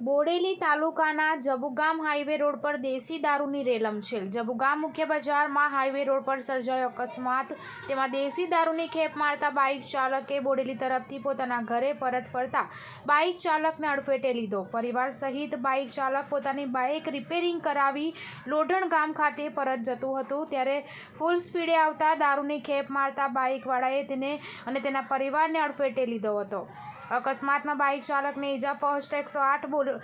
બોડેલી તાલુકાના Jabugam highway road પર દેશી દારૂની રેલમછેલ। જબુગામ મુખ્ય બજારમાં હાઈવે રોડ પર સર્જાયો અકસ્માત। તેમાં દેશી દારૂની ખેપ મારતા બાઇક ચાલકે બોડેલી તરફથી પોતાના ઘરે પરત ફરતા બાઇક ચાલકને અડફેટે લીધો। પરિવાર સહિત બાઇક ચાલક પોતાની બાઇક રિપેરિંગ કરાવી લોઢણ ગામ ખાતે પરત જતું હતું ત્યારે ફૂલ સ્પીડે આવતા દારૂની ખેપ મારતા બાઇકવાળાએ તેને અને તેના પરિવારને અડફેટે લીધો હતો। અકસ્માતમાં બાઇક ચાલકને ઈજા પહોંચતા 108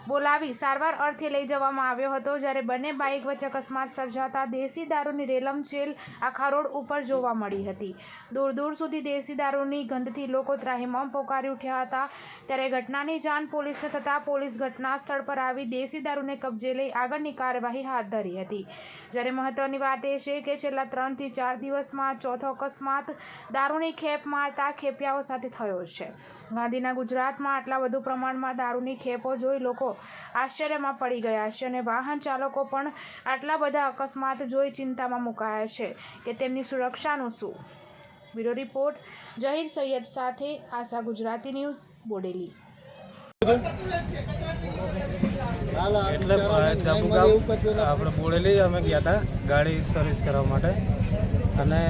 બોલાવી સારવાર અર્થે લઈ જવામાં આવ્યો હતો। જ્યારે બંને બાઇક વચ્ચે અકસ્માત સર્જાતા દેશી દારૂની રેલમછેલ આખા રોડ ઉપર જોવા મળી હતી। દૂર દૂર સુધી દેશી દારૂની ગંધથી લોકો ત્રાહિમામ પોકારી ઉઠ્યા હતા। ત્યારે ઘટનાની જાણ પોલીસને થતાં પોલીસ ઘટના સ્થળ પર આવી દેશી દારૂને કબજે લઈ આગળની કાર્યવાહી હાથ ધરી હતી। જ્યારે મહત્વની વાત એ છે કે છેલ્લા 3 થી 4 દિવસમાં ચોથો અકસ્માત દારૂની ખેપ મારતા ખેપિયાઓ સાથે થયો છે। ગાંધીના ગુજરાતમાં આટલા વધુ પ્રમાણમાં દારૂની ખેપો જોઈ લોકો આશ્ચર્યમાં પડી ગયા છે અને વાહન ચાલકો પણ આટલા બધા અકસ્માત જોઈ ચિંતામાં મુકાયા છે કે તેમની સુરક્ષાનું શું। બ્યુરો રિપોર્ટ જહીર સૈયદ સાથે આશા ગુજરાતી ન્યૂઝ બોડેલી। એટલે આપણે બોડેલી અમે ગયા હતા ગાડી સર્વિસ કરવા માટે અને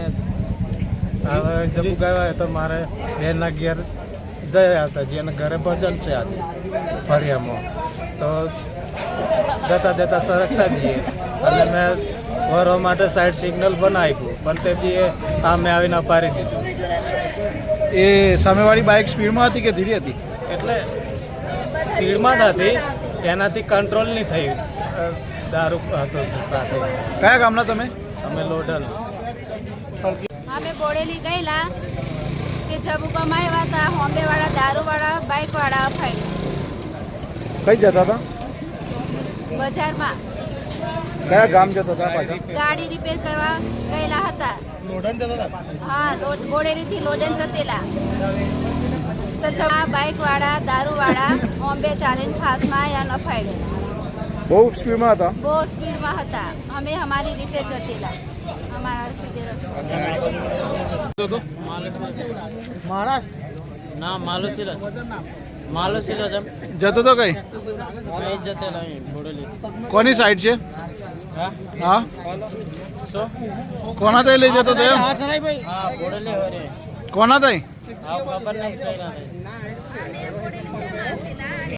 હવે જબુગામ તો મારે બેનના ઘેર જયા હતા જેને ઘરે ભજન છે આજે ફરિયામાં તો જતા જતા સરકતા જઈએ અને મેં વરવા માટે સાઈડ સિગ્નલ બનાવ્યું પણ તે બી સામે આવીને અપારી દીધું। એ સામેવાળી બાઇક સ્પીડમાં હતી કે ધીરી હતી? એટલે સ્પીડમાં જ હતી એનાથી કંટ્રોલ નહીં થયું, દારૂ હતો સાથે। કયા ગામના તમે? અમે લોઢલ। અમે બોડેલી ગયેલા કે જબુગામ આવ્યા હતા, હોમ્બેવાળા દારૂવાળા બાઇકવાળા અફાડ્યા। કઈ જતા હતા? બજારમાં કયા ગામ જતા હતા પાછા? ગાડી રિપેર કરવા ગયેલા હતા। હા, બોડેલીથી લોડન જતેલા તો બાઇકવાળા દારૂવાળા હોમ્બે ચાલીને ફાસ્ટમાં આવ્યા અફાડ્યા। બહુ સ્પીડમાં હતા? બહુ સ્પીડમાં હતા। અમે અમારી રીતે જતેલા, અમારા સીધે રસ્તે। મહારાષ્ટ્ર ના માલુસીલા જતો તો કઈ? કોની સાઈડ છે? હા, કોના તઈ લઈ જતો તો એમ? કોના તઈ?